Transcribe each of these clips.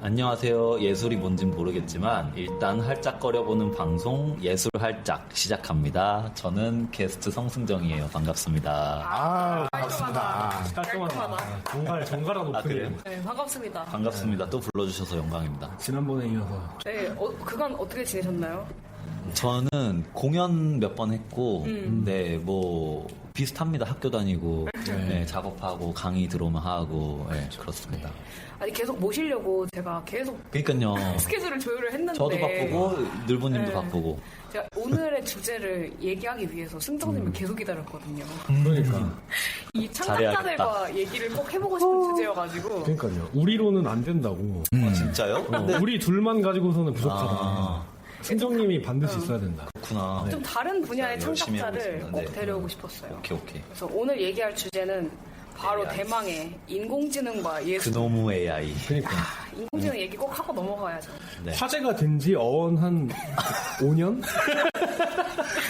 안녕하세요. 예술이 뭔진 모르겠지만 일단 할짝거려보는 방송 예술할짝 시작합니다. 저는 게스트 성승정이에요. 반갑습니다. 반갑습니다. 깔끔하다. 정갈한 오프닝. 그래요? 네, 반갑습니다. 반갑습니다. 또 불러주셔서 영광입니다. 지난번에 이어서. 네, 그간 어떻게 지내셨나요? 저는 공연 몇 번 했고, 네, 뭐 비슷합니다. 학교 다니고, 네, 작업하고, 강의 들어오면 하고, 네, 그렇습니다. 아니, 계속 모시려고 제가 계속 그러니까요. 스케줄을 조율을 했는데. 저도 바쁘고, 늘보님도 네. 바쁘고. 제가 오늘의 주제를 얘기하기 위해서 승정님을 계속 기다렸거든요. 그러니까. 이 창작자들과 얘기를 꼭 해보고 싶은 주제여가지고. 그러니까요. 우리로는 안 된다고. 진짜요? 근데 우리 둘만 가지고서는 부족하다. 승정님이 반드시 있어야 된다. 그렇구나. 좀 다른 분야의 자, 열심히 하고 창작자를 있습니다. 꼭 네. 데려오고 싶었어요. 오케이. 그래서 오늘 얘기할 주제는 바로 AI. 대망의 인공지능과 예술. 그놈의 AI. 그러니까. 인공지능 얘기 꼭 하고 넘어가야죠. 네. 화제가 된 지 한 5년?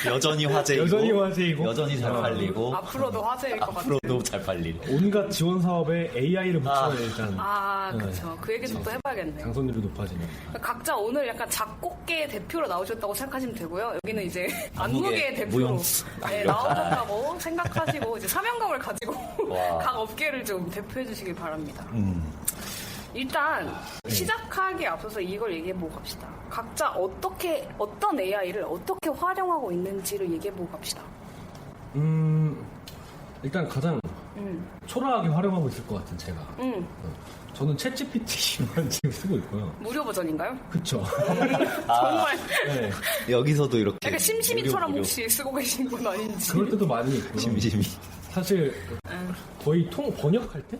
여전히 화제이고, 여전히 화제이고. 여전히 잘 팔리고, 앞으로도 화제일 것 같아요. 앞으로도 잘 팔릴. 온갖 지원 사업에 AI를 붙여야 일단 그렇죠. 그 얘기 좀 또 해봐야겠네요. 당선율이 높아지는. 각자 오늘 약간 작곡계의 대표로 나오셨다고 생각하시면 되고요. 여기는 이제 안무계의 대표로 무용수. 네, 나오셨다고 생각하시고 이제 사명감을 가지고 와. 각 업계를 좀 대표해 주시길 바랍니다. 일단 시작하기에 앞서서 이걸 얘기해보고 갑시다. 각자 어떤 AI를 어떻게 활용하고 있는지를 얘기해보고 갑시다. 일단 가장 초라하게 활용하고 있을 것 같은 제가. 저는 챗GPT만 지금 쓰고 있고요. 무료 버전인가요? 그쵸. 정말 네. 여기서도 이렇게. 약간 심심이처럼 무료. 혹시 쓰고 계신 건 아닌지. 그럴 때도 많이 있고요. 심심이. 사실 거의 번역할 때?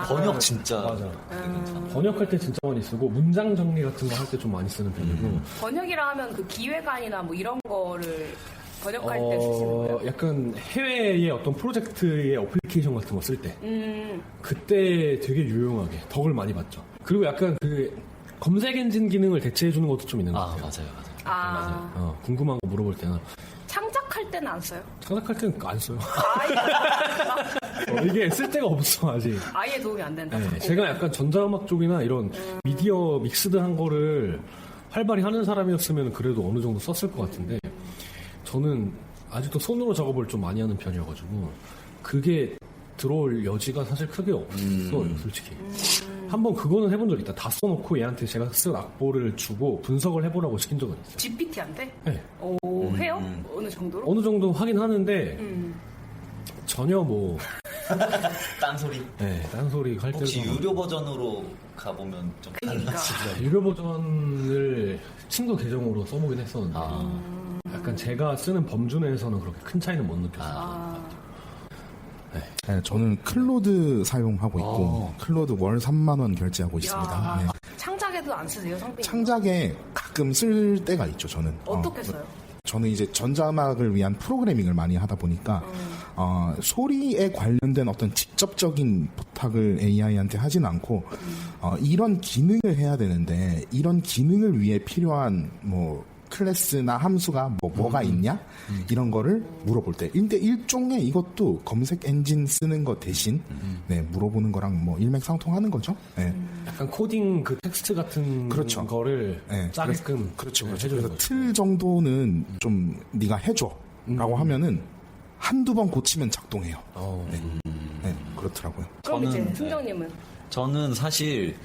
번역 진짜. 맞아. 번역할 때 진짜 많이 쓰고 문장 정리 같은 거 할 때 좀 많이 쓰는 편이고. 번역이라 하면 그 기획안이나 뭐 이런 거를 번역할 때 쓰시는 거예요? 약간 해외의 어떤 프로젝트의 어플리케이션 같은 거 쓸 때. 그때 되게 유용하게 덕을 많이 봤죠. 그리고 약간 그 검색 엔진 기능을 대체해주는 것도 좀 있는 것 같아요. 맞아요. 궁금한 거 물어볼 때는. 창작할 때는 안 써요? 창작할 때는 안 써요. 아예, 이게 쓸 데가 없어, 아직. 아예 도움이 안 된다. 네, 제가 약간 전자음악 쪽이나 이런 미디어 믹스드한 거를 활발히 하는 사람이었으면 그래도 어느 정도 썼을 것 같은데 저는 아직도 손으로 작업을 좀 많이 하는 편이어가지고 그게 들어올 여지가 사실 크게 없어요, 솔직히. 한번 그거는 해본 적 있다. 다 써놓고 얘한테 제가 쓴 악보를 주고 분석을 해보라고 시킨 적은 있어요. GPT한테? 네. 오, 해요? 어느 정도로? 어느 정도 하긴 하는데 전혀 뭐 딴소리. 딴소리 할 때도 혹시 유료 버전으로 가보면 좀 그러니까. 달라지나요? 유료 버전을 친구 계정으로 써보긴 했었는데 약간 제가 쓰는 범주 내에서는 그렇게 큰 차이는 못 느꼈어요. 네, 저는 클로드 사용하고 있고 클로드 월 3만 원 결제하고 있습니다. 네. 창작에도 안 쓰세요, 성빈이? 창작에 가끔 쓸 때가 있죠. 저는 어떻게 써요? 저는 이제 전자음악을 위한 프로그래밍을 많이 하다 보니까 소리에 관련된 어떤 직접적인 부탁을 AI한테 하진 않고 이런 기능을 해야 되는데 이런 기능을 위해 필요한 뭐 클래스나 함수가 뭐가 있냐 이런 거를 물어볼 때 근데 일종의 이것도 검색 엔진 쓰는 거 대신 물어보는 거랑 뭐 일맥상통하는 거죠. 네. 약간 코딩 그 텍스트 같은 그렇죠. 거를 네, 짜게끔 그렇죠. 해주는 그래서 거죠. 틀 정도는 좀 네가 해줘라고 하면은 한두 번 고치면 작동해요. 네, 그렇더라고요. 그럼 이제 저는, 승정님은? 저는 사실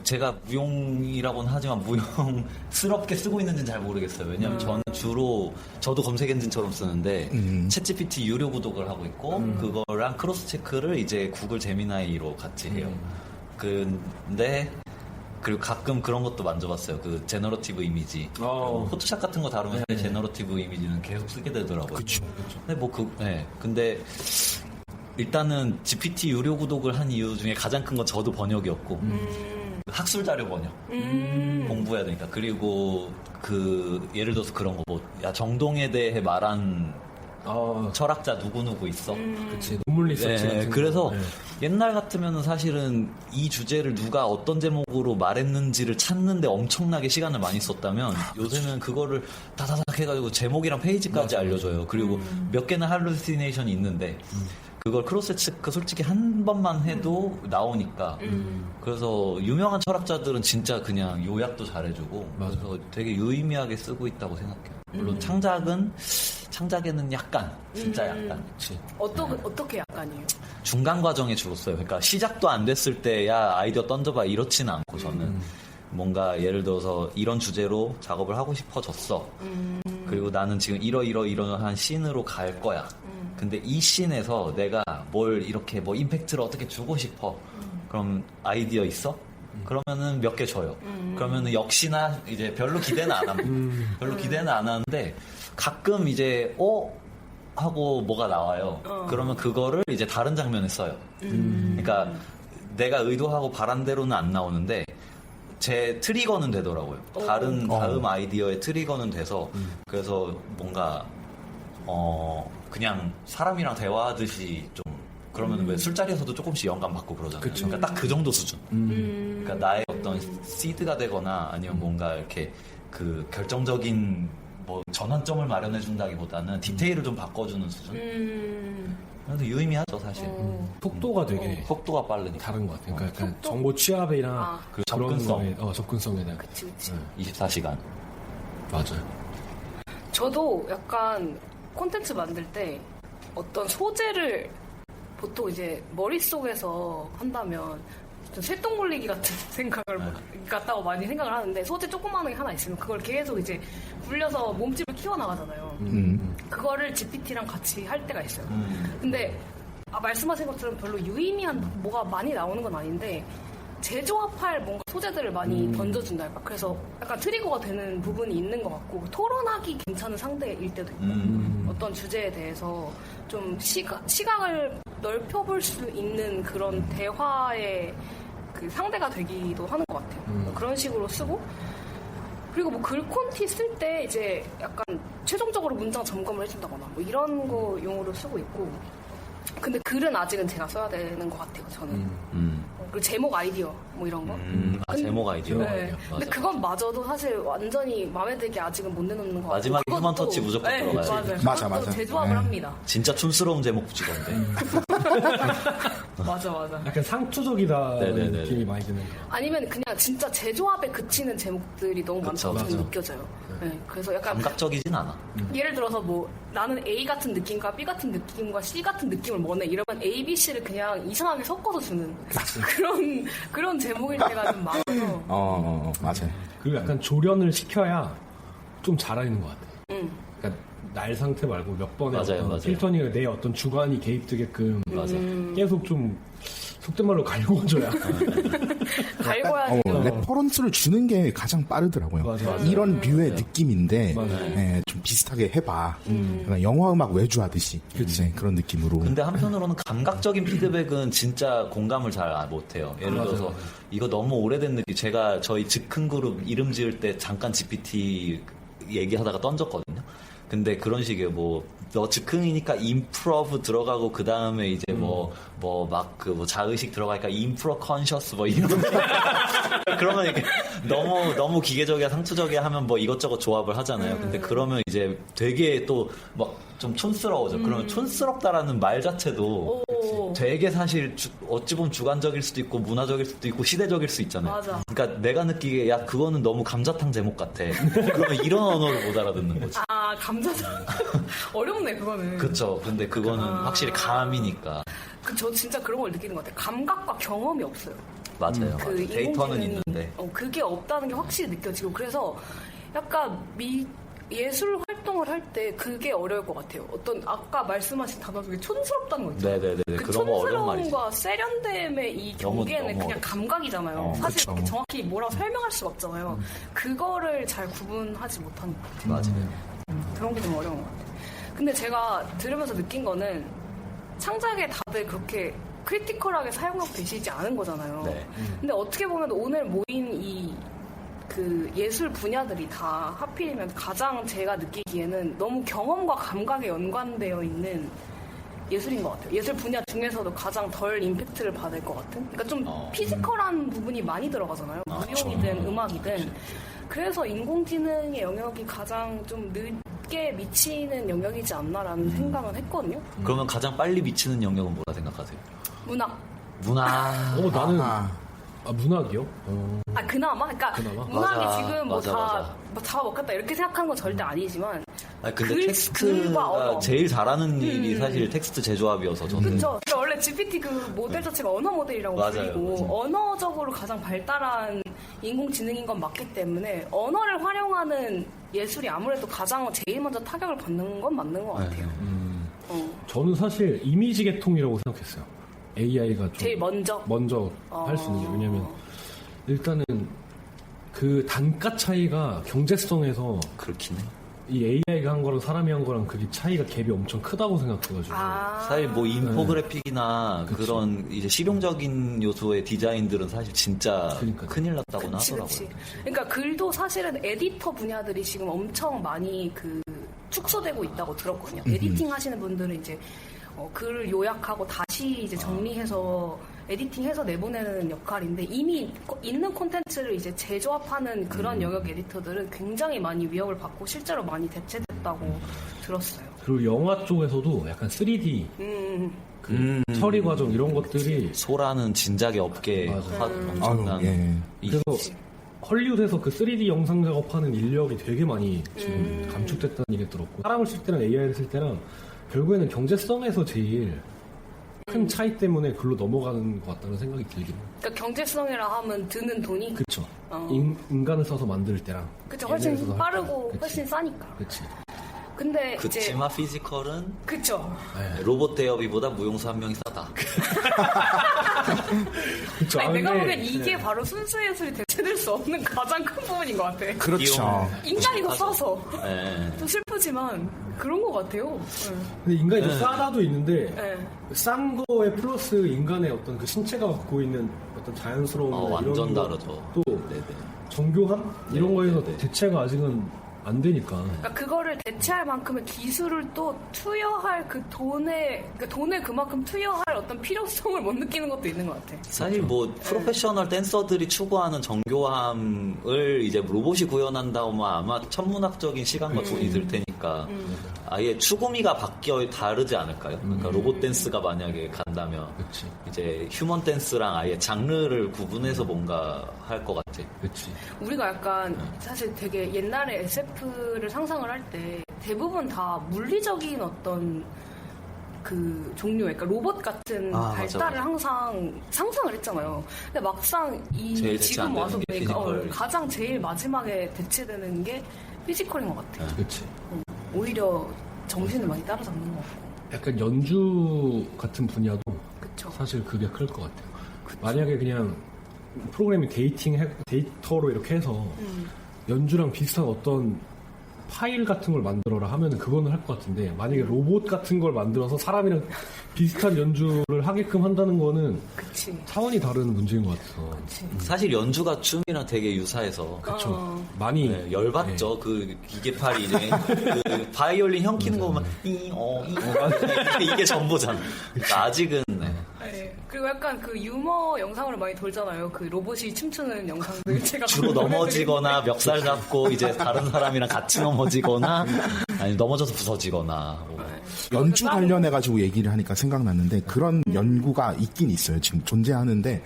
제가 무용이라고는 하지만 무용스럽게 쓰고 있는지는 잘 모르겠어요. 왜냐하면 저는 주로 저도 검색 엔진처럼 쓰는데 챗GPT 유료 구독을 하고 있고 그거랑 크로스 체크를 이제 구글 제미나이로 같이 해요. 근데 그리고 가끔 그런 것도 만져봤어요. 그 제너러티브 이미지. 포토샵 같은 거 다루면 사실 제너러티브 이미지는 계속 쓰게 되더라고요. 그쵸. 근데 근데 일단은 GPT 유료 구독을 한 이유 중에 가장 큰 건 저도 번역이었고 학술 자료 번역 공부해야 되니까. 그리고 그 예를 들어서 그런 거 정동에 대해 말한 철학자 누구누구 있어. 그치, 논문 리서치 같은 그래서 거. 옛날 같으면 사실은 이 주제를 누가 어떤 제목으로 말했는지를 찾는데 엄청나게 시간을 많이 썼다면 요새는 그거를 다다닥 해가지고 제목이랑 페이지까지 알려줘요. 그리고 몇 개는 할루시네이션이 있는데 그걸 크로스 체크 솔직히 한 번만 해도 나오니까. 그래서 유명한 철학자들은 진짜 그냥 요약도 잘해주고. 맞아. 그래서 되게 유의미하게 쓰고 있다고 생각해요. 물론 창작에는 약간, 진짜 약간. 그치. 어떻게 약간이에요? 중간 과정에 죽었어요. 그러니까 시작도 안 됐을 때 야 아이디어 던져봐 이렇지는 않고 저는 뭔가 예를 들어서 이런 주제로 작업을 하고 싶어졌어. 그리고 나는 지금 이러한 씬으로 갈 거야. 근데 이 씬에서 내가 뭘 이렇게 뭐 임팩트를 어떻게 주고 싶어. 그럼 아이디어 있어? 그러면은 몇 개 줘요. 그러면은 역시나 이제 별로 기대는 안 합니다. 별로 기대는 안 하는데 가끔 이제 하고 뭐가 나와요. 그러면 그거를 이제 다른 장면에 써요. 그러니까 내가 의도하고 바란 대로는 안 나오는데 제 트리거는 되더라고요. 다음 아이디어의 트리거는 돼서 그래서 뭔가 그냥 사람이랑 대화하듯이 좀 그러면 왜 술자리에서도 조금씩 영감 받고 그러잖아요. 그쵸. 그러니까 딱 그 정도 수준. 그러니까 나의 어떤 시드가 되거나 아니면 뭔가 이렇게 그 결정적인 뭐 전환점을 마련해 준다기보다는 디테일을 좀 바꿔주는 수준. 그래도 유의미하죠 사실. 속도가 되게 속도가 빠르니까. 다른 것 같아요. 그러니까 약간 정보 취합이랑 그 그런 접근성. 거에, 접근성에 대한. 그치. 24시간. 맞아요. 저도 약간 콘텐츠 만들 때 어떤 소재를 보통 이제 머릿속에서 한다면 좀 쇠똥굴리기 같은 생각을 같다고 많이 생각을 하는데 소재 조그마한 게 하나 있으면 그걸 계속 이제 굴려서 몸집을 키워나가잖아요. 그거를 GPT랑 같이 할 때가 있어요. 근데 말씀하신 것처럼 별로 유의미한 뭐가 많이 나오는 건 아닌데 재조합할 뭔가 소재들을 많이 던져준다 할까. 그래서 약간 트리거가 되는 부분이 있는 것 같고 토론하기 괜찮은 상대일 때도 있고 어떤 주제에 대해서 좀 시각을 넓혀볼 수 있는 그런 대화의 그 상대가 되기도 하는 것 같아요. 그런 식으로 쓰고 그리고 뭐 글 콘티 쓸 때 이제 약간 최종적으로 문장 점검을 해준다거나 뭐 이런 거 용어로 쓰고 있고 근데 글은 아직은 제가 써야 되는 것 같아요. 저는. 그리고 제목 아이디어 뭐 이런 거. 제목 아이디어. 네. 근데 그건 마저도 사실 완전히 마음에 들게 아직은 못 내놓는 것 같아요. 마지막에 휴먼 터치 무조건 들어가요. 맞아요. 재조합을 합니다. 진짜 촌스러운 제목 붙이던데. 맞아. 약간 상투적이다 네네네네. 느낌이 많이 드는 거. 아니면 그냥 진짜 재조합에 그치는 제목들이 너무 그쵸, 많다고 맞아. 느껴져요. 네. 그래서 약간 감각적이진 않아. 예를 들어서 뭐 나는 A 같은 느낌과 B 같은 느낌과 C 같은 느낌을 원해 이러면 A, B, C를 그냥 이상하게 섞어서 주는 그런 제목일 때가 좀 많아서 맞아요. 그리고 약간 조련을 시켜야 좀 잘하는 것 같아요. 그러니까 날 상태 말고 몇 번의 맞아요. 필터닝을 내 어떤 주관이 개입되게끔 계속 좀 속된 말로 갈궈줘야. 갈궈야 레퍼런스를 주는 게 가장 빠르더라고요. 맞아요. 이런 류의 느낌인데 맞아요. 좀 비슷하게 해봐. 약간 영화 음악 외주 하듯이 그런 느낌으로. 근데 한편으로는 감각적인 피드백은 진짜 공감을 잘 못해요. 예를 들어서 이거 너무 오래된 느낌. 제가 저희 즉흥 그룹 이름 지을 때 잠깐 GPT 얘기하다가 던졌거든요. 근데 그런 식이에요. 너 즉흥이니까 임프로브 들어가고 그 다음에 이제 자의식 들어가니까 임프로 컨셔스 이런 그러면 이게 너무 기계적이야 상투적이야 하면 이것저것 조합을 하잖아요. 근데 그러면 이제 되게 또 좀 촌스러워져. 그러면 촌스럽다라는 말 자체도 되게 사실 어찌 보면 주관적일 수도 있고 문화적일 수도 있고 시대적일 수 있잖아요. 맞아. 그러니까 내가 느끼기에 야 그거는 너무 감자탕 제목 같아. 그러면 이런 언어를 못 알아듣는 거지. 감자탕 어렵네 그거는. 그렇죠. 근데 그거는 확실히 감이니까. 저 진짜 그런 걸 느끼는 것 같아요. 감각과 경험이 없어요. 맞아요. 그 데이터는 인공지능이, 있는데. 그게 없다는 게 확실히 느껴지고 그래서 약간 예술 활동을 할 때 그게 어려울 것 같아요. 어떤 아까 말씀하신 단어 중에 촌스럽다는 거 있잖아요. 네네네. 그 그런 거 어려운 말이지. 촌스러움과 세련됨의 이 경계는 너무 그냥 어렵죠. 감각이잖아요. 사실 그쵸. 그렇게 정확히 뭐라고 설명할 수가 없잖아요. 그거를 잘 구분하지 못하는 것 같아요. 맞아요. 그런 게 좀 어려운 것 같아요. 근데 제가 들으면서 느낀 거는 창작에 다들 그렇게 크리티컬하게 사용하고 계시지 않은 거잖아요. 네. 근데 어떻게 보면 오늘 모인 그 예술 분야들이 다 하필이면 가장 제가 느끼기에는 너무 경험과 감각에 연관되어 있는 예술인 것 같아요. 예술 분야 중에서도 가장 덜 임팩트를 받을 것 같은? 그러니까 좀 피지컬한 부분이 많이 들어가잖아요. 무용이든 음악이든. 그래서 인공지능의 영역이 가장 좀 늦게 높게 미치는 영역이지 않나라는 생각은 했거든요. 그러면 가장 빨리 미치는 영역은 뭐라 생각하세요? 문학. 문화. 나는 문학이요? 그나마? 그러니까 그나마? 문학이 맞아, 지금 맞아. 잡아먹겠다 이렇게 생각하는 건 절대 아니지만 근데 글과 텍스트가 언어. 제일 잘하는 일이 사실 텍스트 재조합이어서 저는. 그렇죠. 원래 GPT 그 모델 자체가 언어 모델이라고 맞아요, 불리고 맞아요. 언어적으로 가장 발달한 인공지능인 건 맞기 때문에 언어를 활용하는 예술이 아무래도 가장 제일 먼저 타격을 받는 건 맞는 것 같아요. 저는 사실 이미지 계통이라고 생각했어요. AI가 좀 제일 먼저 할 수 있는 게 왜냐면 일단은 그 단가 차이가 경제성에서 그렇긴 해. 이 AI가 한 거랑 사람이 한 거랑 그게 차이가 갭이 엄청 크다고 생각해가지고 사실 뭐 인포그래픽이나 그치. 그런 이제 실용적인 요소의 디자인들은 사실 진짜 그러니까요. 큰일 났다고는 그치. 하더라고요. 그러니까 글도 사실은 에디터 분야들이 지금 엄청 많이 축소되고 있다고 들었거든요. 에디팅 하시는 분들은 이제 글을 요약하고 다시 이제 정리해서 에디팅해서 내보내는 역할인데 이미 있는 콘텐츠를 이제 재조합하는 그런 영역 에디터들은 굉장히 많이 위협을 받고 실제로 많이 대체됐다고 들었어요. 그리고 영화 쪽에서도 약간 3D 그 처리 과정 이런 것들이 소라는 진작에 업계 맞아. 엄청난 아유, 예. 그래서 헐리우드에서 그 3D 영상 작업하는 인력이 되게 많이 지금 감축됐다는 얘기 들었고 사람을 쓸 때랑 AI를 쓸 때랑 결국에는 경제성에서 제일 큰 차이 때문에 글로 넘어가는 것 같다는 생각이 들긴 해요. 그러니까 경제성이라 하면 드는 돈이 그쵸. 인간을 써서 만들 때랑 그쵸. AI를 훨씬 써서 할 빠르고 때랑. 훨씬 싸니까. 그치. 근데 이제 그치만 피지컬은 그쵸. 로봇 대여비보다 무용사 한 명이 싸다. 그쵸. 아니, 내가 근데 보기엔 이게 바로 순수 예술이 대체될 수 없는 가장 큰 부분인 것 같아. 그렇죠. 인간이 더 싸서. 네. 좀 슬프지만 그런 것 같아요. 근데 인간이 더 싸다도 있는데 네. 싼 거에 플러스 인간의 어떤 그 신체가 갖고 있는 어떤 자연스러운 완전 이런 다르죠. 또 네네. 정교함 이런 거에서 네네. 대체가 아직은 안 되니까. 그러니까 그거를 대체할 만큼의 기술을 또 투여할 그 돈을 그만큼 투여할 어떤 필요성을 못 느끼는 것도 있는 것 같아. 사실 뭐 프로페셔널 댄서들이 추구하는 정교함을 이제 로봇이 구현한다고 하면 아마 천문학적인 시간과 돈이 들 테니까 아예 추구미가 바뀌어 다르지 않을까요? 그러니까 로봇 댄스가 만약에 간다면 그치. 이제 휴먼 댄스랑 아예 장르를 구분해서 뭔가 할 것 같아. 그치. 우리가 약간 사실 되게 옛날에 SF를 상상을 할 때 대부분 다 물리적인 어떤 그 종류의 그러니까 로봇 같은 맞아, 발달을 맞아. 항상 상상을 했잖아요. 근데 막상 제일 대체 안 지금 와서 되는 게 보니까 피지컬. 가장 제일 마지막에 대체되는 게 피지컬인 것 같아요. 그치. 오히려 정신을 많이 따라잡는 것 같고. 약간 연주 같은 분야도 그쵸. 사실 그게 클 것 같아요. 만약에 그냥 프로그래밍 데이터로 이렇게 해서 연주랑 비슷한 어떤 파일 같은 걸 만들어라 하면은 그거는 할 것 같은데 만약에 로봇 같은 걸 만들어서 사람이랑 비슷한 연주를 하게끔 한다는 거는 그치. 차원이 다른 문제인 것 같아서. 사실 연주가 춤이랑 되게 유사해서 그렇죠. 많이 네, 열받죠. 그 기계팔이 이제 그 바이올린 형 키는 거 보면 이게 전부잖아. 그러니까 아직은 네. 그리고 약간 그 유머 영상으로 많이 돌잖아요. 그 로봇이 춤추는 영상들 제가 주로 넘어지거나 멱살 잡고 이제 다른 사람이랑 같이 넘어지거나 아니 넘어져서 부서지거나 뭐. 연주 관련해가지고 얘기를 하니까 생각났는데 그런 연구가 있긴 있어요. 지금 존재하는데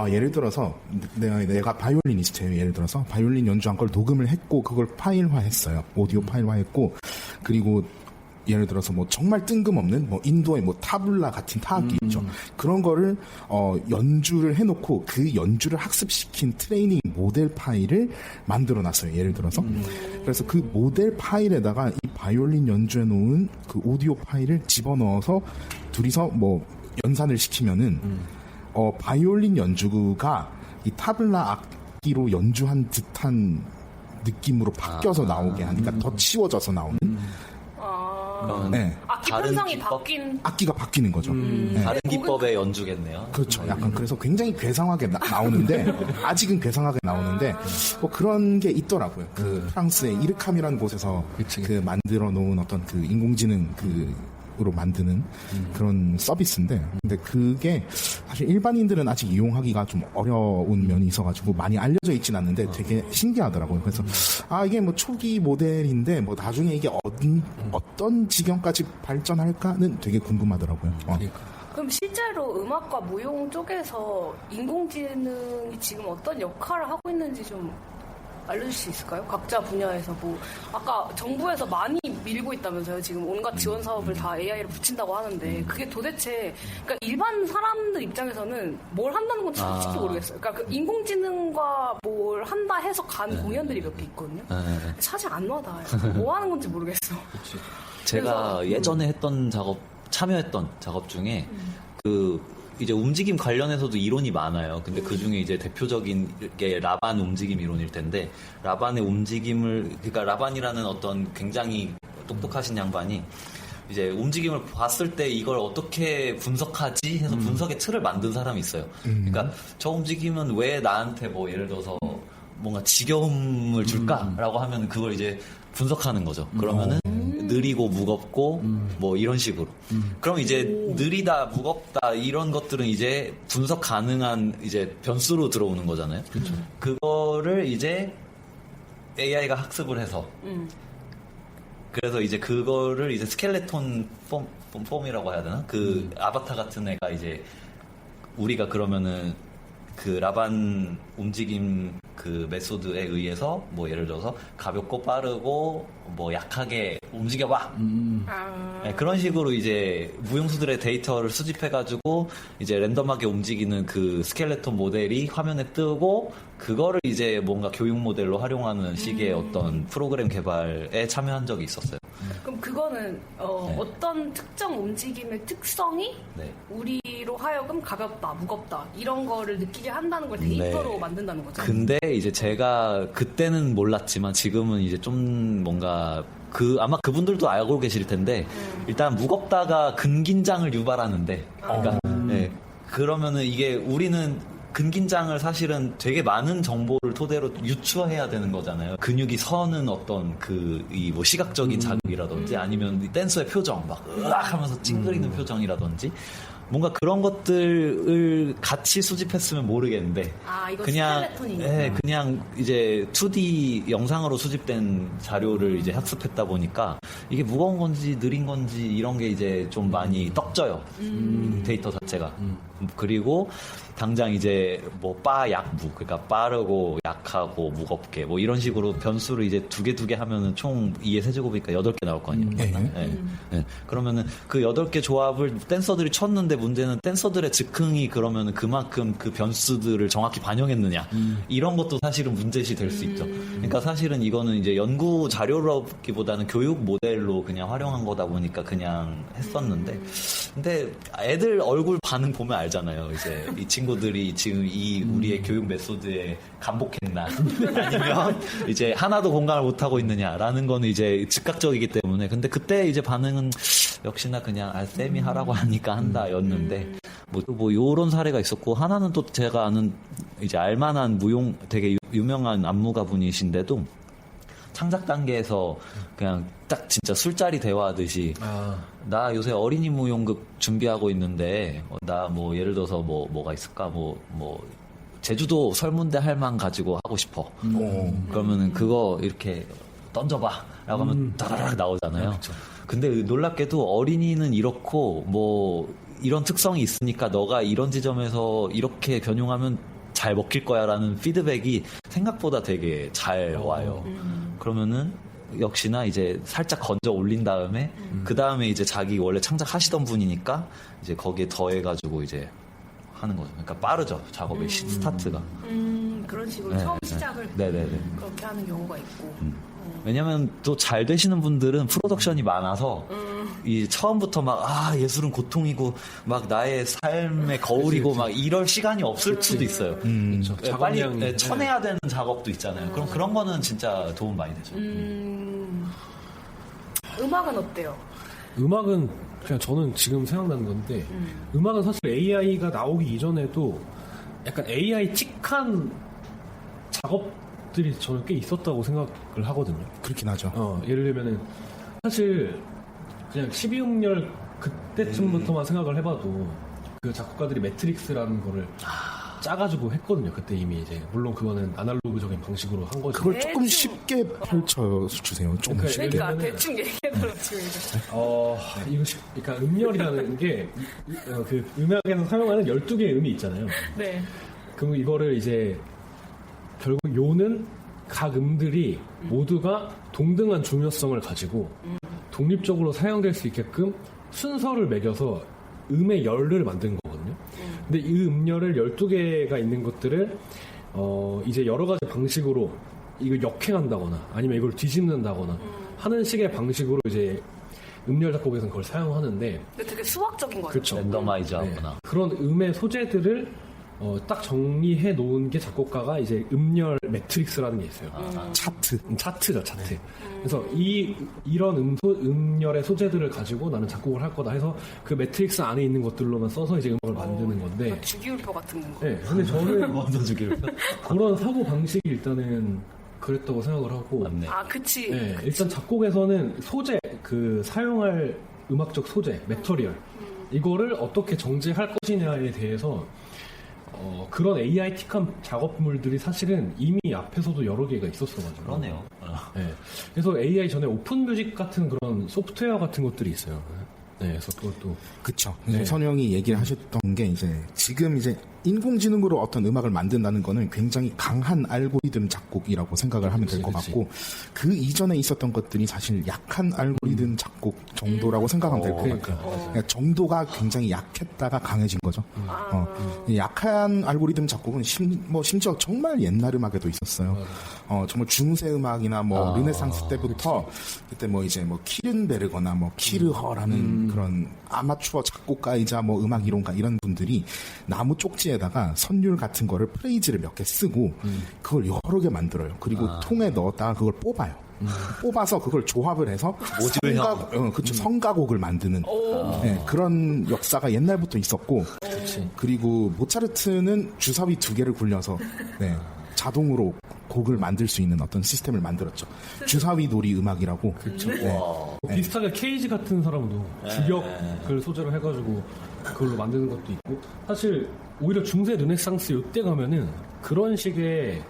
예를 들어서 내가 바이올리니스트예요. 예를 들어서 바이올린 연주한 걸 녹음을 했고 그걸 파일화했어요. 오디오 파일화했고 그리고 예를 들어서 뭐 정말 뜬금없는 뭐 인도의 뭐 타블라 같은 타악기 있죠. 그런 거를 연주를 해놓고 그 연주를 학습시킨 트레이닝 모델 파일을 만들어놨어요. 예를 들어서 그래서 그 모델 파일에다가 이 바이올린 연주해 놓은 그 오디오 파일을 집어넣어서 둘이서 뭐 연산을 시키면은 바이올린 연주가 이 타블라 악기로 연주한 듯한 느낌으로 바뀌어서 나오게 하니까 더 치워져서 나오는. 네. 악기 다른 편성이 기법? 바뀐 악기가 바뀌는 거죠. 네. 다른 기법의 연주겠네요. 그렇죠. 약간 그래서 굉장히 괴상하게 나오는데 아직은 괴상하게 나오는데 뭐 그런 게 있더라고요. 그 프랑스의 이르캄이라는 곳에서 그 만들어 놓은 어떤 그 인공지능 그 으로 만드는 그런 서비스인데, 근데 그게 사실 일반인들은 아직 이용하기가 좀 어려운 면이 있어가지고 많이 알려져 있진 않는데 되게 신기하더라고요. 그래서 이게 뭐 초기 모델인데 뭐 나중에 이게 어떤 지경까지 발전할까는 되게 궁금하더라고요. 그럼 실제로 음악과 무용 쪽에서 인공지능이 지금 어떤 역할을 하고 있는지 좀 알려줄 수 있을까요? 각자 분야에서 뭐 아까 정부에서 많이 밀고 있다면서요. 지금 온갖 지원 사업을 다 AI를 붙인다고 하는데 그게 도대체 그러니까 일반 사람들 입장에서는 뭘 한다는 건지 솔직히 모르겠어요. 그러니까 그 인공지능과 뭘 한다 해서 간 공연들이 몇 개 있거든요. 사실 안 와닿아요. 뭐 하는 건지 모르겠어. 제가 예전에 했던 참여했던 작업 중에 이제 움직임 관련해서도 이론이 많아요. 근데 그 중에 이제 대표적인 게 라반 움직임 이론일 텐데, 라반의 움직임을, 그러니까 라반이라는 어떤 굉장히 똑똑하신 양반이 이제 움직임을 봤을 때 이걸 어떻게 분석하지 해서 분석의 틀을 만든 사람이 있어요. 그러니까 저 움직임은 왜 나한테 뭐 예를 들어서 뭔가 지겨움을 줄까라고 하면 그걸 이제 분석하는 거죠. 그러면은 느리고 무겁고 뭐 이런 식으로. 그럼 이제 느리다, 무겁다 이런 것들은 이제 분석 가능한 이제 변수로 들어오는 거잖아요. 그렇죠. 그거를 이제 AI가 학습을 해서 그래서 이제 그거를 이제 스켈레톤 폼이라고 해야 되나? 그 아바타 같은 애가 이제 우리가 그러면은 그 라반 움직임 그 메소드에 의해서 뭐 예를 들어서 가볍고 빠르고 뭐 약하게 움직여봐. 네, 그런 식으로 이제 무용수들의 데이터를 수집해가지고 이제 랜덤하게 움직이는 그 스켈레톤 모델이 화면에 뜨고 그거를 이제 뭔가 교육 모델로 활용하는 식의 어떤 프로그램 개발에 참여한 적이 있었어요. 그럼 그거는 네. 어떤 특정 움직임의 특성이 네. 우리로 하여금 가볍다, 무겁다 이런 거를 느끼게 한다는 걸 데이터로 네. 만든다는 거죠. 근데 이제 제가 그때는 몰랐지만 지금은 이제 좀 뭔가 아마 그분들도 알고 계실 텐데 일단 무겁다가 근긴장을 유발하는데 그러니까 네, 그러면은 이게 우리는 근긴장을 사실은 되게 많은 정보를 토대로 유추해야 되는 거잖아요. 근육이 서는 어떤 이 뭐 시각적인 자극이라든지 아니면 댄서의 표정 막 으악 하면서 찡그리는 표정이라든지 뭔가 그런 것들을 같이 수집했으면 모르겠는데 이거 그냥 스켈레톤이네. 그냥 이제 2D 영상으로 수집된 자료를 이제 학습했다 보니까 이게 무거운 건지 느린 건지 이런 게 이제 좀 많이 떡져요. 데이터 자체가. 그리고 당장 이제 뭐 약무 그러니까 빠르고 약하고 무겁게 뭐 이런 식으로 변수를 이제 두 개 하면은 총 2의 세제곱이니까 8개 나올 거 아니에요. 네. 그러면은 그 8개 조합을 댄서들이 쳤는데 문제는 댄서들의 즉흥이 그러면은 그만큼 그 변수들을 정확히 반영했느냐 이런 것도 사실은 문제시 될 수 있죠. 그러니까 사실은 이거는 이제 연구 자료라기보다는 교육 모델로 그냥 활용한 거다 보니까 그냥 했었는데 근데 애들 얼굴 반응 보면 알잖아요. 이제 이 친구들이 지금 이 우리의 교육 메소드에 감복했나 아니면 이제 하나도 공감을 못하고 있느냐라는 거는 이제 즉각적이기 때문에 근데 그때 이제 반응은 역시나 그냥 쌤이 하라고 하니까 한다였는데 뭐 요런 사례가 있었고 하나는 또 제가 아는 이제 알만한 무용 되게 유명한 안무가 분이신데도 창작 단계에서 그냥 딱 진짜 술자리 대화하듯이 나 요새 어린이 무용극 준비하고 있는데 나 뭐 예를 들어서 뭐가 있을까 뭐 제주도 설문대 할망 가지고 하고 싶어. 그러면은 그거 이렇게 던져봐 라고 하면 따라락 나오잖아요. 근데 놀랍게도 어린이는 이렇고 뭐 이런 특성이 있으니까 너가 이런 지점에서 이렇게 변용하면 잘 먹힐 거야 라는 피드백이 생각보다 되게 잘 와요. 그러면은 역시나 이제 살짝 건져 올린 다음에 그 다음에 이제 자기 원래 창작하시던 분이니까 이제 거기에 더해가지고 이제 하는 거죠. 그러니까 빠르죠 작업의 스타트가. 그런 식으로 처음 시작을 그렇게 하는 경우가 있고. 왜냐면 또 잘 되시는 분들은 프로덕션이 많아서 이 처음부터 막 예술은 고통이고 막 나의 삶의 거울이고 막 이럴 시간이 없을 수도 있어요. 빨리 쳐내야 되는 작업도 있잖아요. 그럼 그런 거는 진짜 도움 많이 되죠. 음악은 어때요? 음악은 그냥 저는 지금 생각나는 건데 음악은 사실 AI가 나오기 이전에도 약간 AI 틱한 작업들이 저는 꽤 있었다고 생각을 하거든요. 그렇긴 하죠. 예를 들면은 사실 그냥 12음열 그때쯤부터만 생각을 해봐도 그 작곡가들이 매트릭스라는 거를 짜가지고 했거든요. 그때 이미 이제 물론 그거는 아날로그적인 방식으로 한 거죠. 그걸 조금 쉽게 펼쳐 주세요. 좀 그러니까 쉽게. 그러니까 왜냐면은- 대충 얘기해달라고 지금 이거 그러니까 음열이라는 게 그 음악에서 사용하는 12개의 음이 있잖아요. 네. 그럼 이거를 이제 결국 요는 각 음들이 모두가 동등한 중요성을 가지고 독립적으로 사용될 수 있게끔 순서를 매겨서 음의 열을 만든 거거든요. 근데 이 음열을 12개가 있는 것들을 이제 여러 가지 방식으로 이걸 역행한다거나 아니면 이걸 뒤집는다거나 하는 식의 방식으로 이제 음열 작곡에서는 그걸 사용하는데 근데 되게 수학적인 거죠. 그렇죠. 랜더마이즈 하거나. 그런 음의 소재들을 딱 정리해 놓은 게 작곡가가 이제 음열 매트릭스라는 게 있어요. 차트. 차트죠, 차트. 그래서 이런 음열의 소재들을 가지고 나는 작곡을 할 거다 해서 그 매트릭스 안에 있는 것들로만 써서 이제 음악을 만드는 건데. 주기율표 같은 거. 네, 근데 저는 먼저 주기로. 그런 사고 방식이 일단은 그랬다고 생각을 하고. 맞네. 아, 그치. 네, 일단 작곡에서는 소재, 그 사용할 음악적 소재, 매터리얼 이거를 어떻게 정제할 것이냐에 대해서 그런 AI틱한 작업물들이 사실은 이미 앞에서도 여러 개가 있었어가지고. 그러네요. 네. 그래서 AI 전에 오픈 뮤직 같은 그런 소프트웨어 같은 것들이 있어요. 네, 그래서 그것도. 그쵸. 네. 선영이 얘기를 하셨던 게 이제 지금 이제 인공지능으로 어떤 음악을 만든다는 거는 굉장히 강한 알고리즘 작곡이라고 생각을 하면 될 것 그치. 같고 그 이전에 있었던 것들이 사실 약한 알고리즘 작곡 정도라고 생각하면 될 것 그러니까. 같아요. 그러니까 정도가 굉장히 약했다가 강해진 거죠. 약한 알고리즘 작곡은 심지어 정말 옛날 음악에도 있었어요. 정말 중세 음악이나 뭐 르네상스 때부터 그때 뭐 이제 뭐 키른베르거나 뭐 키르허라는 그런 아마추어 작곡가이자 뭐 음악 이론가 이런 분들이 나무 쪽지에다가 선율 같은 거를 프레이즈를 몇 개 쓰고 그걸 여러 개 만들어요. 그리고 통에 넣었다가 그걸 뽑아요. 뽑아서 그걸 조합을 해서 성가곡을 만드는 네, 그런 역사가 옛날부터 있었고 그리고 모차르트는 주사위 2개를 굴려서 네, 자동으로 곡을 만들 수 있는 어떤 시스템을 만들었죠. 주사위 놀이 음악이라고. 그렇죠. 비슷하게 케이지 같은 사람도 주격을 소재로 해가지고 그걸로 만드는 것도 있고 사실 오히려 중세 르네상스 이때 가면은 그런 식의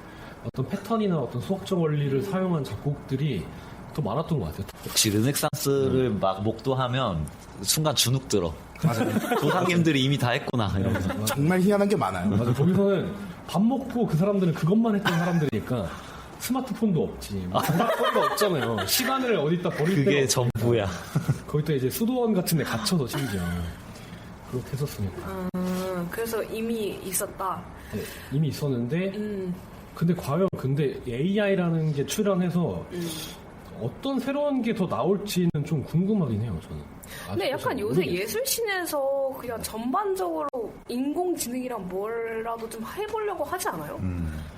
어떤 패턴이나 어떤 수학적 원리를 사용한 작곡들이 더 많았던 것 같아요. 역시 르넥상스를 막 목도하면 순간 주눅 들어. 맞아요. 조상님들이 이미 다 했구나. 이러면서. 정말 희한한 게 많아요. 맞아. 거기서는 밥 먹고 그 사람들은 그것만 했던 사람들이니까 스마트폰도 없지. 전화거리가 없잖아요. 시간을 어디다 버릴 그게 데가 전부야. 거기다 이제 수도원 같은 데 갇혀서 심지어 그렇게 했었으니까. 그래서 이미 있었다. 네, 이미 있었는데 근데 과연 AI라는 게 출현해서 어떤 새로운 게 더 나올지는 좀 궁금하긴 해요, 저는. 근데 약간 잘 요새 모르겠어요. 예술씬에서 그냥 전반적으로 인공지능이랑 뭐라도 좀 해보려고 하지 않아요?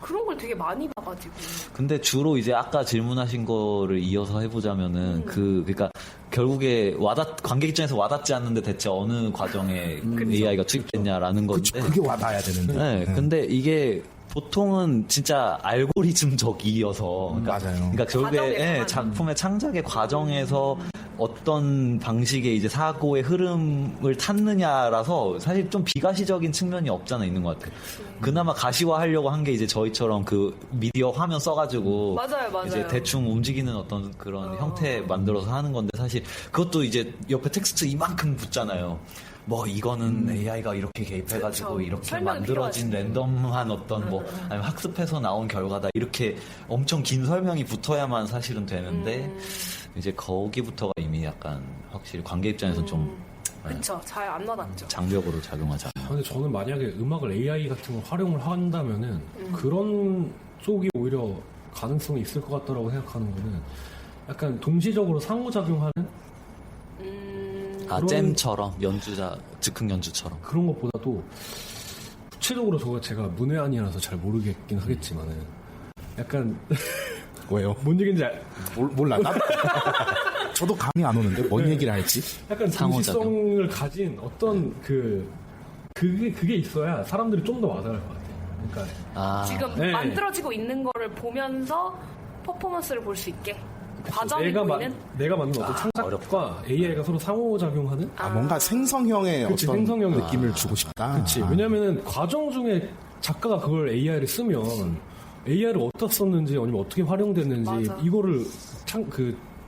그런 걸 되게 많이 봐가지고. 근데 주로 이제 아까 질문하신 거를 이어서 해보자면은 그러니까 결국에 관객 입장에서 와닿지 않는데 대체 어느 과정에 AI가 투입됐냐라는 건데. 그게 와닿아야 되는데. 네, 근데 이게 보통은 진짜 알고리즘적이어서 맞아요. 그러니까 결국에 과정에서만. 작품의 창작의 과정에서 어떤 방식의 이제 사고의 흐름을 탔느냐라서 사실 좀 비가시적인 측면이 없잖아 있는 것 같아요. 그나마 가시화하려고 한 게 이제 저희처럼 그 미디어 화면 써가지고 맞아요. 이제 대충 움직이는 어떤 그런 형태 만들어서 하는 건데 사실 그것도 이제 옆에 텍스트 이만큼 붙잖아요. 뭐 이거는 AI가 이렇게 개입해가지고 그렇죠. 이렇게 설명이 만들어진 필요하지. 랜덤한 어떤 뭐 아니면 학습해서 나온 결과다 이렇게 엄청 긴 설명이 붙어야만 사실은 되는데 이제 거기부터가 이미 약간 확실히 관객 입장에서는 좀 그쵸. 잘 안 와닿죠. 장벽으로 작용하지 않나. 근데 저는 만약에 음악을 AI 같은 걸 활용을 한다면은 그런 쪽이 오히려 가능성이 있을 것 같다라고 생각하는 거는 약간 동시적으로 상호작용하는 잼처럼 연주자 즉흥 연주처럼. 그런 것보다도 구체적으로 제가 문외한이라서 잘 모르겠긴 하겠지만은 약간 왜요? 뭔 얘기인지 몰라. 저도 감이 안 오는데 뭔 얘기를 할지. 약간 상호작용. 동시성을 가진 어떤 그게 있어야 사람들이 좀 더 와닿을 것 같아요. 그러니까 지금 네. 만들어지고 있는 거를 보면서 퍼포먼스를 볼 수 있게. 과정이 보이는? 내가 만든 어떤 창작과 AI가 서로 상호작용하는? 뭔가 생성형의 그치, 어떤 생성형 느낌을 주고 싶다. 그치. 왜냐면은 과정 중에 작가가 그걸 AI를 쓰면 AI를 어디다 썼는지 아니면 어떻게 활용됐는지 맞아. 이거를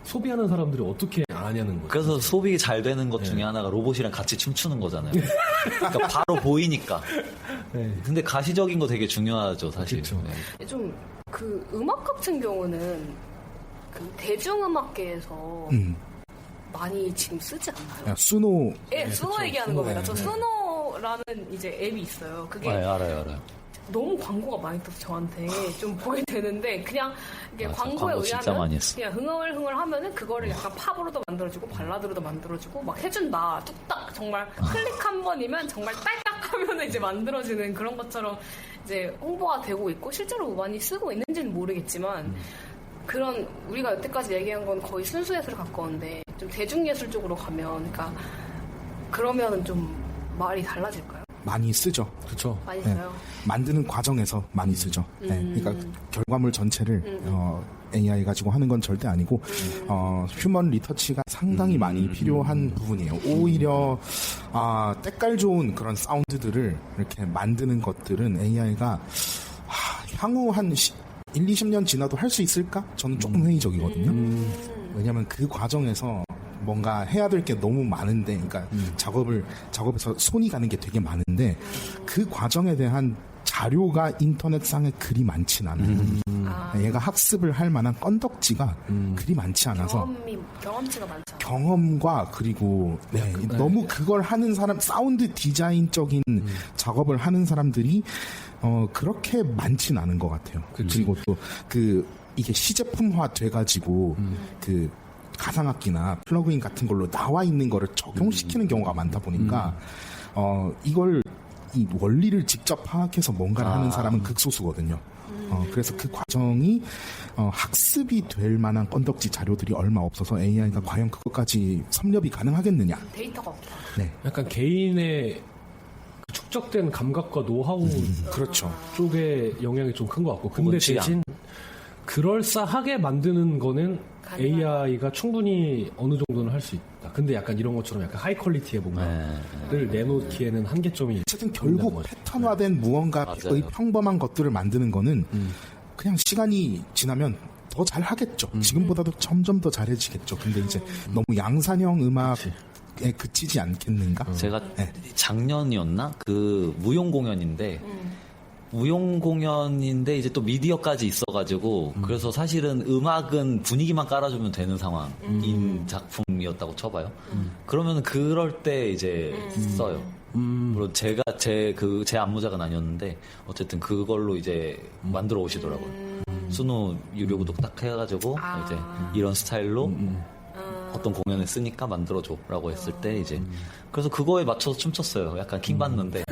소비하는 사람들이 어떻게 아냐는 거죠. 그래서 소비 잘 되는 것 중에 하나가 로봇이랑 같이 춤추는 거잖아요. 그러니까 바로 보이니까. 네. 근데 가시적인 거 되게 중요하죠, 사실. 그쵸. 네. 좀 그 음악 같은 경우는 그 대중음악계에서 많이 지금 쓰지 않나요? 야, 수노 예, 수노 그쵸. 얘기하는 수노. 겁니다. 저 네. 수노라는 이제 앱이 있어요. 그게 네, 알아요. 너무 광고가 많이 떠서 저한테 좀 보게 되는데 그냥 이게 맞아, 광고에 광고 진짜 많이 의하면 했어. 그냥 흥얼흥얼 하면은 그거를 약간 팝으로도 만들어주고 발라드로도 만들어주고 막 해준다. 뚝딱 정말 클릭 한 번이면 정말 딸딱 하면은 이제 만들어지는 그런 것처럼 이제 홍보가 되고 있고 실제로 많이 쓰고 있는지는 모르겠지만 그런 우리가 여태까지 얘기한 건 거의 순수 예술에 가까운데 좀 대중예술 쪽으로 가면 그러니까 그러면은 좀 말이 달라질까요? 많이 쓰죠. 그렇죠. 많이 네. 써요. 만드는 과정에서 많이 쓰죠. 네. 그러니까 결과물 전체를 AI 가지고 하는 건 절대 아니고 휴먼 리터치가 상당히 많이 필요한 부분이에요. 오히려 때깔 좋은 그런 사운드들을 이렇게 만드는 것들은 AI가 향후 한 1, 20년 지나도 할 수 있을까? 저는 조금 회의적이거든요. 왜냐하면 그 과정에서 뭔가 해야 될 게 너무 많은데, 그러니까 작업에서 손이 가는 게 되게 많은데, 그 과정에 대한 자료가 인터넷상에 그리 많진 않아요. 얘가 학습을 할 만한 건덕지가 그리 많지 않아서 경험치가 많죠. 경험과 그리고 너무 그걸 하는 사람 사운드 디자인적인 작업을 하는 사람들이 그렇게 많진 않은 것 같아요. 그리고 또 이게 시제품화 돼가지고 그 가상악기나 플러그인 같은 걸로 나와 있는 거를 적용시키는 경우가 많다 보니까 이걸 이 원리를 직접 파악해서 뭔가를 하는 사람은 극소수거든요. 그래서 그 과정이 학습이 될 만한 건덕지 자료들이 얼마 없어서 AI가 과연 그것까지 섭렵이 가능하겠느냐. 데이터가 없다. 네, 약간 개인의 그 축적된 감각과 노하우 그렇죠. 쪽에 영향이 좀 큰 것 같고 근데 혹은 취향. 대신 그럴싸하게 만드는 거는 가능하다. AI가 충분히 어느 정도는 할 수 있다. 근데 약간 이런 것처럼 약간 하이 퀄리티의 뭔가를 내놓기에는 한계점이 어쨌든 있다는 결국 거죠. 패턴화된 무언가의 맞아요. 평범한 것들을 만드는 거는 그냥 시간이 지나면 더 잘하겠죠. 지금보다도 점점 더 잘해지겠죠. 근데 이제 너무 양산형 음악에 그치지 않겠는가? 제가 네. 작년이었나? 그 무용 공연인데 이제 또 미디어까지 있어가지고 그래서 사실은 음악은 분위기만 깔아주면 되는 상황인 작품이었다고 쳐봐요. 그러면 그럴 때 이제 써요. 물론 제가 제 안무작은 아니었는데 어쨌든 그걸로 이제 만들어 오시더라고요. 수노 유료구독 딱 해가지고 이제 이런 스타일로 어떤 공연에 쓰니까 만들어줘라고 했을 때 이제 그래서 그거에 맞춰서 춤췄어요. 약간 킹 받는데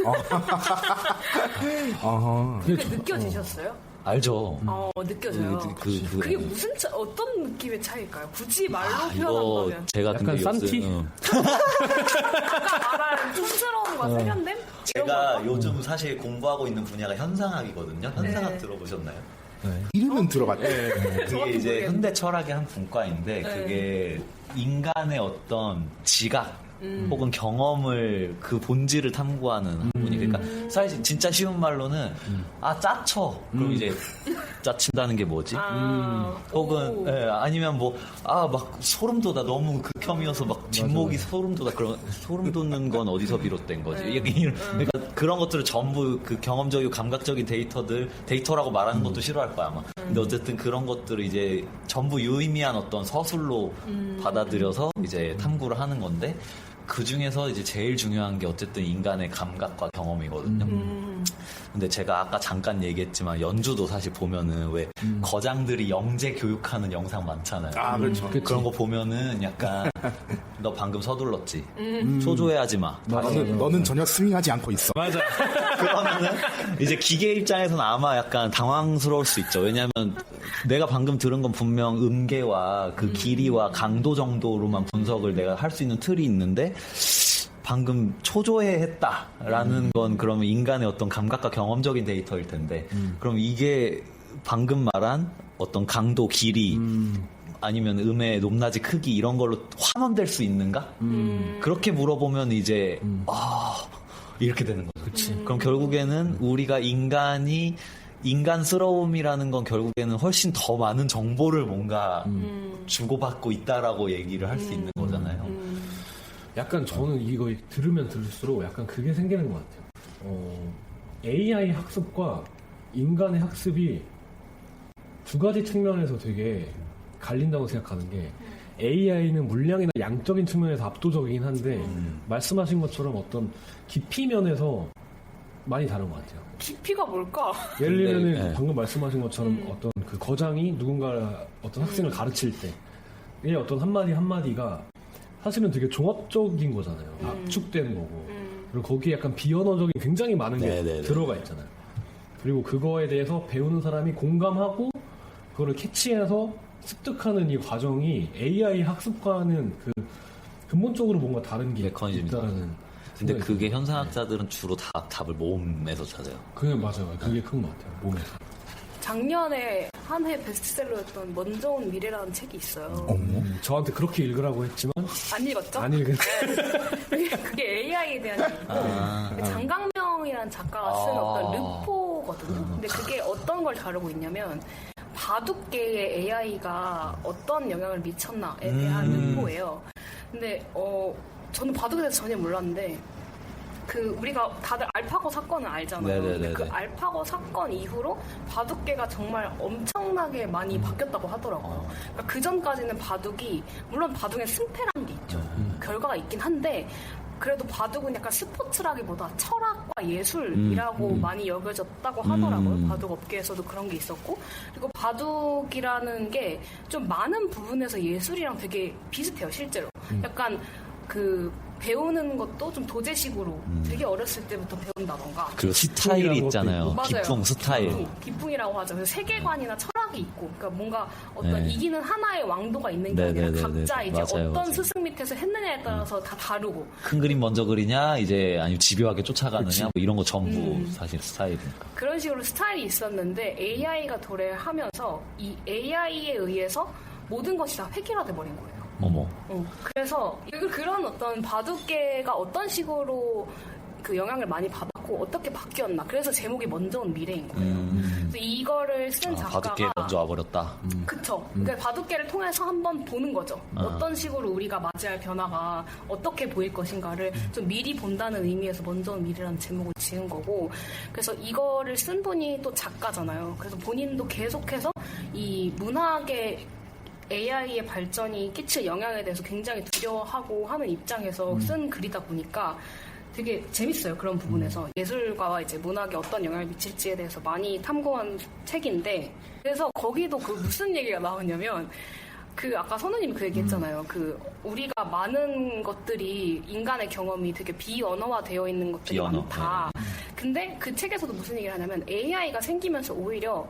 그게 느껴지셨어요? 알죠. 느껴져요. 그게 무슨 어떤 느낌의 차이일까요? 굳이 말로 표현한 이거 거면 제가 약간 근데 싼티? 아까 말한 촌스러움과 세련됨? 제가 요즘 사실 공부하고 있는 분야가 현상학이거든요. 현상학 들어보셨나요? 이름은 들어봤죠. 그게 이제 현대 철학의 한 분과인데 그게 인간의 어떤 지각 혹은 경험을 그 본질을 탐구하는 학문이 그러니까 사실 진짜 쉬운 말로는 짜쳐 그럼 이제 짜친다는 게 뭐지? 혹은 아니면 막 소름 돋아 너무 극혐이어서 막 뒷목이 소름 돋아 그런 소름 돋는 건 어디서 비롯된 거지? 그러니까 그런 것들을 전부 그 경험적이고 감각적인 데이터라고 말하는 것도 싫어할 거야 아마. 근데 어쨌든 그런 것들을 이제 전부 유의미한 어떤 서술로 받아들여서 이제 탐구를 하는 건데. 그 중에서 이제 제일 중요한 게 어쨌든 인간의 감각과 경험이거든요. 근데 제가 아까 잠깐 얘기했지만 연주도 사실 보면은 왜 거장들이 영재 교육하는 영상 많잖아요. 그렇죠. 그런 거 보면은 약간 너 방금 서둘렀지. 초조해하지 마. 너는 전혀 스윙하지 않고 있어. 맞아. 그러면은 이제 기계 입장에서는 아마 약간 당황스러울 수 있죠. 왜냐하면 내가 방금 들은 건 분명 음계와 그 길이와 강도 정도로만 분석을 내가 할 수 있는 틀이 있는데 방금 초조해 했다라는 건 그러면 인간의 어떤 감각과 경험적인 데이터일 텐데 그럼 이게 방금 말한 어떤 강도, 길이 아니면 음의 높낮이 크기 이런 걸로 환원될 수 있는가? 그렇게 물어보면 이제 이렇게 되는 거죠. 그치. 그럼 결국에는 우리가 인간스러움이라는 건 결국에는 훨씬 더 많은 정보를 뭔가 주고받고 있다라고 얘기를 할 수 있는 거잖아요. 약간 저는 이거 들으면 들을수록 약간 그게 생기는 것 같아요. AI 학습과 인간의 학습이 두 가지 측면에서 되게 갈린다고 생각하는 게 AI는 물량이나 양적인 측면에서 압도적이긴 한데 말씀하신 것처럼 어떤 깊이 면에서 많이 다른 것 같아요. 깊이가 뭘까? 예를 들면 네. 방금 말씀하신 것처럼 어떤 그 거장이 누군가 어떤 학생을 가르칠 때 이 어떤 한마디가 사실은 되게 종합적인 거잖아요. 압축된 거고. 그리고 거기에 약간 비언어적인 굉장히 많은 게 네네네. 들어가 있잖아요. 그리고 그거에 대해서 배우는 사람이 공감하고 그거를 캐치해서 습득하는 이 과정이 AI 학습과는 그 근본적으로 뭔가 다른 게 메커니즘이다. 있다라는. 근데 생각이 그게 들어요. 현상학자들은 주로 다 답을 몸에서 찾아요. 그게 맞아요. 그게 큰 것 같아요. 몸에서. 작년에 한 해 베스트셀러였던 먼저 온 미래라는 책이 있어요. 저한테 그렇게 읽으라고 했지만 안 읽었죠? 안 읽은. 그게 AI에 대한 얘기고 장강명이라는 작가가 쓴 어떤 르포거든요. 근데 그게 어떤 걸 다루고 있냐면 바둑계에 AI가 어떤 영향을 미쳤나에 대한 르포예요. 근데 저는 바둑에 대해서 전혀 몰랐는데 우리가 다들 알파고 사건을 알잖아요. 네네네네. 근데 그 알파고 사건 이후로 바둑계가 정말 엄청나게 많이 바뀌었다고 하더라고요. 그러니까 그 전까지는 바둑이 물론 바둑에 승패라는 게 있죠. 결과가 있긴 한데 그래도 바둑은 약간 스포츠라기보다 철학과 예술이라고 많이 여겨졌다고 하더라고요. 바둑 업계에서도 그런 게 있었고 그리고 바둑이라는 게 좀 많은 부분에서 예술이랑 되게 비슷해요. 실제로 약간 배우는 것도 좀 도제식으로 되게 어렸을 때부터 배운다던가 그리고 스타일이 있잖아요. 맞아요. 기풍 스타일. 기풍이라고 하죠. 그래서 세계관이나 철학이 있고, 그러니까 뭔가 어떤 네. 이기는 하나의 왕도가 있는 게 아니라 네네네네. 각자 이제 맞아요, 어떤 맞아요. 스승 밑에서 했느냐에 따라서 다 다르고. 큰 그림 먼저 그리냐, 이제 아니면 집요하게 쫓아가느냐, 뭐 이런 거 전부 사실 스타일이니까. 그런 식으로 스타일이 있었는데 AI가 도래하면서 이 AI에 의해서 모든 것이 다 획일화돼 버린 거예요. 어머. 그래서 그런 어떤 바둑계가 어떤 식으로 그 영향을 많이 받았고 어떻게 바뀌었나. 그래서 제목이 먼저 온 미래인 거예요. 그래서 이거를 쓴 작가가 바둑계 먼저 와버렸다. 그쵸. 그러니까 바둑계를 통해서 한번 보는 거죠. 어떤 식으로 우리가 맞이할 변화가 어떻게 보일 것인가를 좀 미리 본다는 의미에서 먼저 온 미래라는 제목을 지은 거고. 그래서 이거를 쓴 분이 또 작가잖아요. 그래서 본인도 계속해서 이 문학의 AI의 발전이 끼칠 영향에 대해서 굉장히 두려워하고 하는 입장에서 쓴 글이다 보니까 되게 재밌어요. 그런 부분에서 예술가와 이제 문학에 어떤 영향을 미칠지에 대해서 많이 탐구한 책인데 그래서 거기도 무슨 얘기가 나오냐면 아까 선우님이 그 얘기했잖아요. 우리가 많은 것들이 인간의 경험이 되게 비언어화되어 있는 것들이 비언어. 많다. 근데 그 책에서도 무슨 얘기를 하냐면 AI가 생기면서 오히려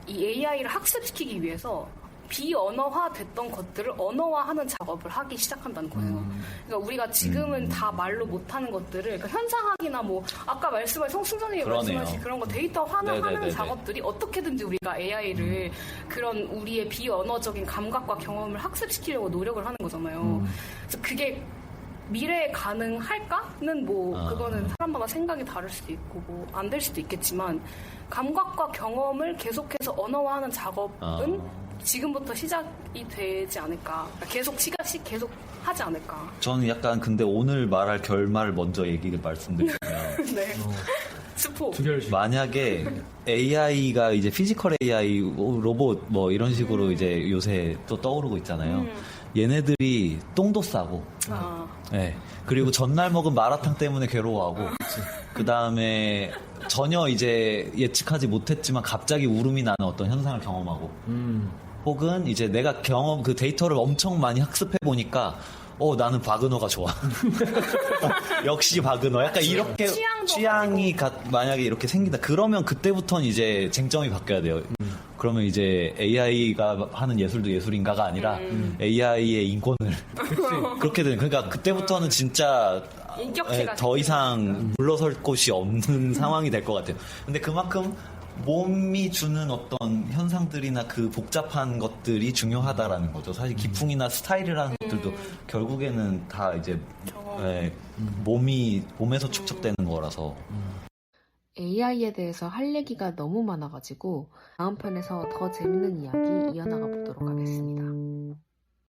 이 AI를 학습시키기 위해서 비언어화됐던 것들을 언어화하는 작업을 하기 시작한다는 거예요. 그러니까 우리가 지금은 다 말로 못하는 것들을 그러니까 현상학이나 뭐 아까 말씀하신 성승선님이 그러네요. 말씀하신 그런 거 데이터화하는 네네네네. 작업들이 어떻게든지 우리가 AI를 그런 우리의 비언어적인 감각과 경험을 학습시키려고 노력을 하는 거잖아요. 그래서 그게 미래에 가능할까는 그거는 사람마다 생각이 다를 수도 있고 안 될 수도 있겠지만 감각과 경험을 계속해서 언어화하는 작업은 지금부터 시작이 되지 않을까. 계속 계속 하지 않을까. 저는 약간 근데 오늘 말할 결말을 먼저 말씀드리면 네. 스포. 만약에 AI가 이제 피지컬 AI, 로봇 뭐 이런 식으로 이제 요새 또 떠오르고 있잖아요. 얘네들이 똥도 싸고, 네. 그리고 전날 먹은 마라탕 때문에 괴로워하고, 그 다음에 전혀 이제 예측하지 못했지만 갑자기 울음이 나는 어떤 현상을 경험하고, 혹은 이제 내가 데이터를 엄청 많이 학습해 보니까, 나는 바그너가 좋아. 역시 바그너. 약간 이렇게 취향이 만약에 이렇게 생긴다. 그러면 그때부터는 이제 쟁점이 바뀌어야 돼요. 그러면 이제 AI가 하는 예술도 예술인가가 아니라 AI의 인권을 그렇게 되는. 그러니까 그때부터는 진짜 더 이상 물러설 곳이 없는 상황이 될 것 같아요. 근데 그만큼 몸이 주는 어떤 현상들이나 그 복잡한 것들이 중요하다라는 거죠. 사실 기풍이나 스타일이라는 것들도 결국에는 다 이제 몸에서 축적되는 거라서. AI에 대해서 할 얘기가 너무 많아가지고 다음 편에서 더 재밌는 이야기 이어나가 보도록 하겠습니다.